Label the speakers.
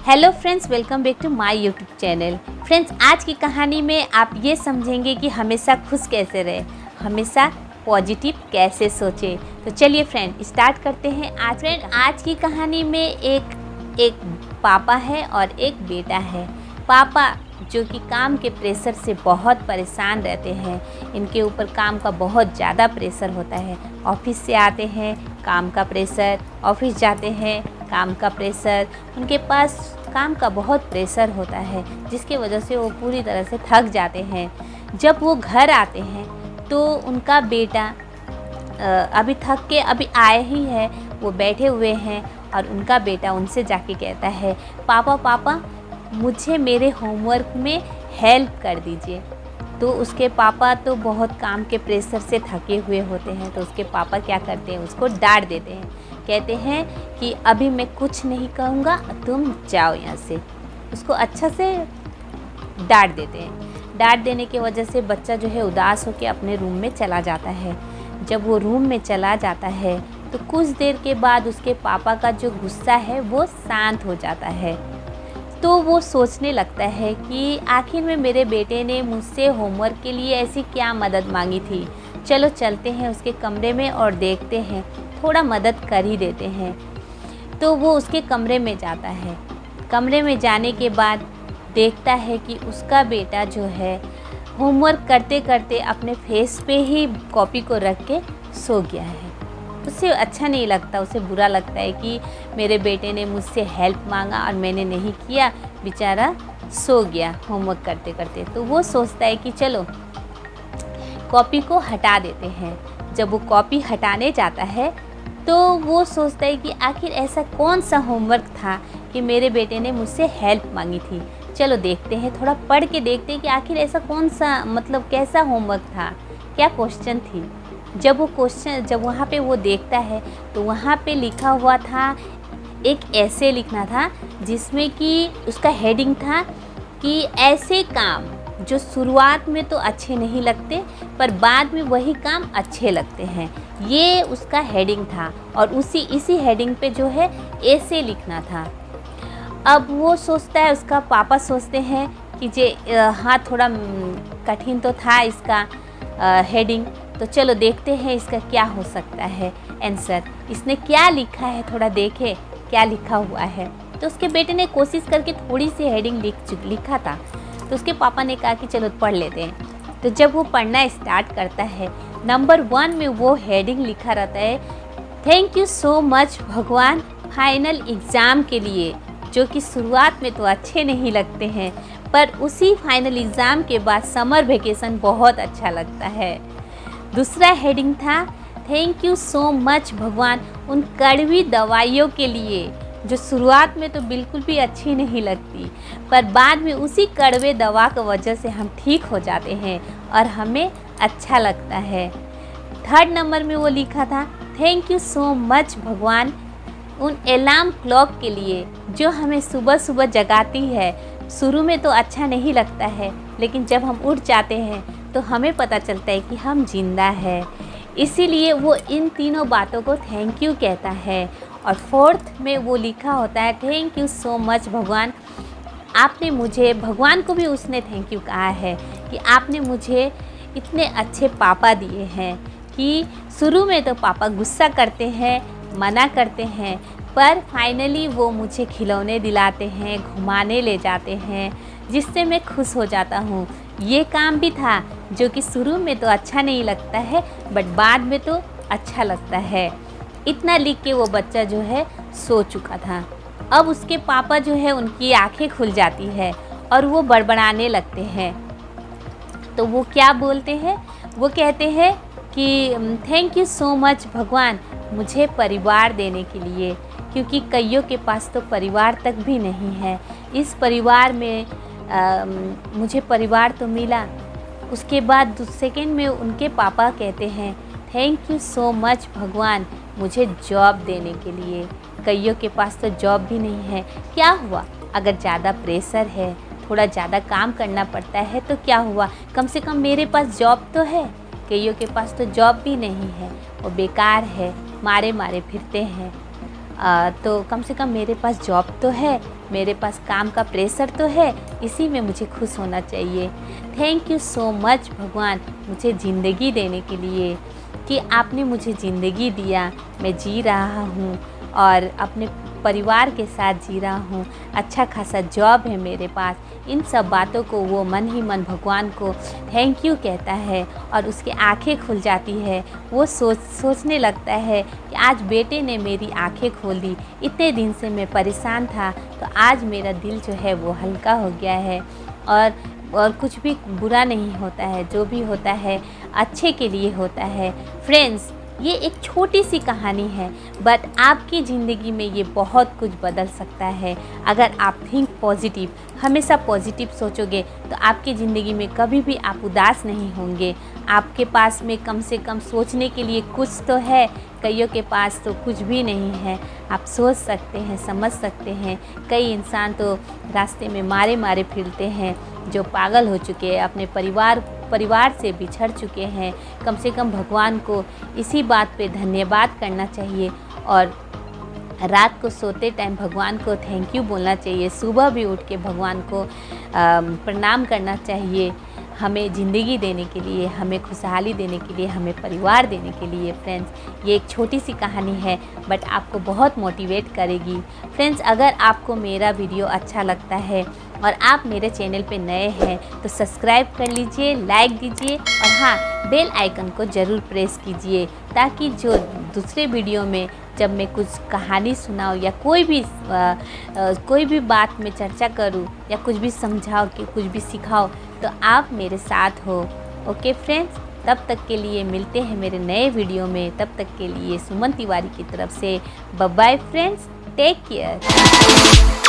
Speaker 1: Hello friends, welcome back to my YouTube channel. Friends, आज की कहानी में आप ये समझेंगे कि हमेशा खुश कैसे रहे, हमेशा पॉजिटिव कैसे सोचें। तो चलिए फ्रेंड, स्टार्ट करते हैं। आज की कहानी में एक पापा है और एक बेटा है। पापा जो कि काम के प्रेशर से बहुत परेशान रहते हैं, इनके ऊपर काम का बहुत ज़्यादा प्रेशर होता है। ऑफिस से आते हैं, काम का प्रेशर, ऑफिस जाते हैं, काम का प्रेशर, उनके पास काम का बहुत प्रेशर होता है, जिसकी वजह से वो पूरी तरह से थक जाते हैं। जब वो घर आते हैं तो उनका बेटा अभी थक के अभी आए ही है, वो बैठे हुए हैं और उनका बेटा उनसे जाके कहता है, पापा पापा मुझे मेरे होमवर्क में हेल्प कर दीजिए। तो उसके पापा तो बहुत काम के प्रेशर से थके हुए होते हैं, तो उसके पापा क्या करते हैं, उसको डांट देते हैं। कहते हैं कि अभी मैं कुछ नहीं कहूँगा, तुम जाओ यहाँ से। उसको अच्छा से डांट देते हैं। डांट देने की वजह से बच्चा जो है उदास होकर अपने रूम में चला जाता है। जब वो रूम में चला जाता है तो कुछ देर के बाद उसके पापा का जो गुस्सा है वो शांत हो जाता है। तो वो सोचने लगता है कि आखिर में मेरे बेटे ने मुझसे होमवर्क के लिए ऐसी क्या मदद मांगी थी। चलो चलते हैं उसके कमरे में और देखते हैं, थोड़ा मदद कर ही देते हैं। तो वो उसके कमरे में जाता है। कमरे में जाने के बाद देखता है कि उसका बेटा जो है होमवर्क करते करते अपने फेस पे ही कॉपी को रख के सो गया है। उसे अच्छा नहीं लगता, उसे बुरा लगता है कि मेरे बेटे ने मुझसे हेल्प मांगा और मैंने नहीं किया, बेचारा सो गया होमवर्क करते करते। तो वो सोचता है कि चलो कॉपी को हटा देते हैं। जब वो कॉपी हटाने जाता है तो वो सोचता है कि आखिर ऐसा कौन सा होमवर्क था कि मेरे बेटे ने मुझसे हेल्प मांगी थी। चलो देखते हैं, थोड़ा पढ़ के देखते हैं कि आखिर ऐसा कौन सा कैसा होमवर्क था, क्या क्वेश्चन थी। जब वहाँ पे वो देखता है तो वहाँ पे लिखा हुआ था, एक ऐसे लिखना था जिसमें कि उसका हेडिंग था कि ऐसे काम जो शुरुआत में तो अच्छे नहीं लगते पर बाद में वही काम अच्छे लगते हैं। ये उसका हेडिंग था और इसी हेडिंग पे जो है ऐसे लिखना था। अब वो सोचता है, उसका पापा सोचते हैं कि हाँ थोड़ा कठिन तो था इसका हेडिंग, तो चलो देखते हैं इसका क्या हो सकता है आंसर। इसने क्या लिखा है, थोड़ा देखे क्या लिखा हुआ है। तो उसके बेटे ने कोशिश करके थोड़ी सी हेडिंग लिखा था। तो उसके पापा ने कहा कि चलो पढ़ लेते हैं। तो जब वो पढ़ना स्टार्ट करता है, नंबर 1 में वो हेडिंग लिखा रहता है, थैंक यू सो मच भगवान फाइनल एग्ज़ाम के लिए, जो कि शुरुआत में तो अच्छे नहीं लगते हैं पर उसी फाइनल एग्ज़ाम के बाद समर वेकेशन बहुत अच्छा लगता है। दूसरा हेडिंग था, थैंक यू सो मच भगवान उन कड़वी दवाइयों के लिए जो शुरुआत में तो बिल्कुल भी अच्छी नहीं लगती पर बाद में उसी कड़वे दवा की वजह से हम ठीक हो जाते हैं और हमें अच्छा लगता है। थर्ड नंबर में वो लिखा था, थैंक यू सो मच भगवान उन अलार्म क्लॉक के लिए जो हमें सुबह सुबह जगाती है। शुरू में तो अच्छा नहीं लगता है लेकिन जब हम उठ जाते हैं तो हमें पता चलता है कि हम जिंदा है। इसीलिए वो इन तीनों बातों को थैंक यू कहता है। और फोर्थ में वो लिखा होता है, थैंक यू सो मच भगवान, आपने मुझे, भगवान को भी उसने थैंक यू कहा है कि आपने मुझे इतने अच्छे पापा दिए हैं कि शुरू में तो पापा गुस्सा करते हैं, मना करते हैं पर फाइनली वो मुझे खिलौने दिलाते हैं, घुमाने ले जाते हैं, जिससे मैं खुश हो जाता हूँ। ये काम भी था जो कि शुरू में तो अच्छा नहीं लगता है बट बाद में तो अच्छा लगता है। इतना लिख के वो बच्चा जो है सो चुका था। अब उसके पापा जो है उनकी आंखें खुल जाती है और वो बड़बड़ाने लगते हैं। तो वो क्या बोलते हैं, वो कहते हैं कि थैंक यू सो मच भगवान मुझे परिवार देने के लिए, क्योंकि कईयों के पास तो परिवार तक भी नहीं है। इस परिवार में मुझे परिवार तो मिला। उसके बाद सेकेंड में उनके पापा कहते हैं, थैंक यू सो मच भगवान मुझे जॉब देने के लिए। कईयों के पास तो जॉब भी नहीं है। क्या हुआ, अगर ज़्यादा प्रेशर है, थोड़ा ज़्यादा काम करना पड़ता है तो क्या हुआ, कम से कम मेरे पास जॉब तो है। कईयों के पास तो जॉब भी नहीं है, वो बेकार है, मारे मारे फिरते हैं। तो कम से कम मेरे पास जॉब तो है, मेरे पास काम का प्रेशर तो है, इसी में मुझे खुश होना चाहिए। थैंक यू सो मच भगवान मुझे ज़िंदगी देने के लिए, कि आपने मुझे ज़िंदगी दिया, मैं जी रहा हूँ और अपने परिवार के साथ जी रहा हूँ, अच्छा खासा जॉब है मेरे पास। इन सब बातों को वो मन ही मन भगवान को थैंक यू कहता है और उसकी आंखें खुल जाती है। वो सोचने लगता है कि आज बेटे ने मेरी आंखें खोल दी, इतने दिन से मैं परेशान था, तो आज मेरा दिल जो है वो हल्का हो गया है। और कुछ भी बुरा नहीं होता है, जो भी होता है अच्छे के लिए होता है। फ्रेंड्स, ये एक छोटी सी कहानी है, बट आपकी ज़िंदगी में ये बहुत कुछ बदल सकता है। अगर आप थिंक पॉजिटिव, हमेशा पॉजिटिव सोचोगे, तो आपकी ज़िंदगी में कभी भी आप उदास नहीं होंगे। आपके पास में कम से कम सोचने के लिए कुछ तो है, कईयों के पास तो कुछ भी नहीं है। आप सोच सकते हैं, समझ सकते हैं। कई इंसान तो रास्ते में मारे मारे फिरते हैं, जो पागल हो चुके हैं, अपने परिवार से बिछड़ चुके हैं। कम से कम भगवान को इसी बात पे धन्यवाद करना चाहिए और रात को सोते टाइम भगवान को थैंक यू बोलना चाहिए। सुबह भी उठ के भगवान को प्रणाम करना चाहिए, हमें ज़िंदगी देने के लिए, हमें खुशहाली देने के लिए, हमें परिवार देने के लिए। फ्रेंड्स, ये एक छोटी सी कहानी है, बट आपको बहुत मोटिवेट करेगी। फ्रेंड्स, अगर आपको मेरा वीडियो अच्छा लगता है और आप मेरे चैनल पे नए हैं तो सब्सक्राइब कर लीजिए, लाइक दीजिए और हाँ, बेल आइकन को ज़रूर प्रेस कीजिए, ताकि जो दूसरे वीडियो में जब मैं कुछ कहानी सुनाऊँ या कोई भी बात में चर्चा करूँ या कुछ भी समझाओ कि कुछ भी सिखाओ, तो आप मेरे साथ हो। ओके फ्रेंड्स, तब तक के लिए मिलते हैं मेरे नए वीडियो में। तब तक के लिए सुमन तिवारी की तरफ से bye bye friends, take care.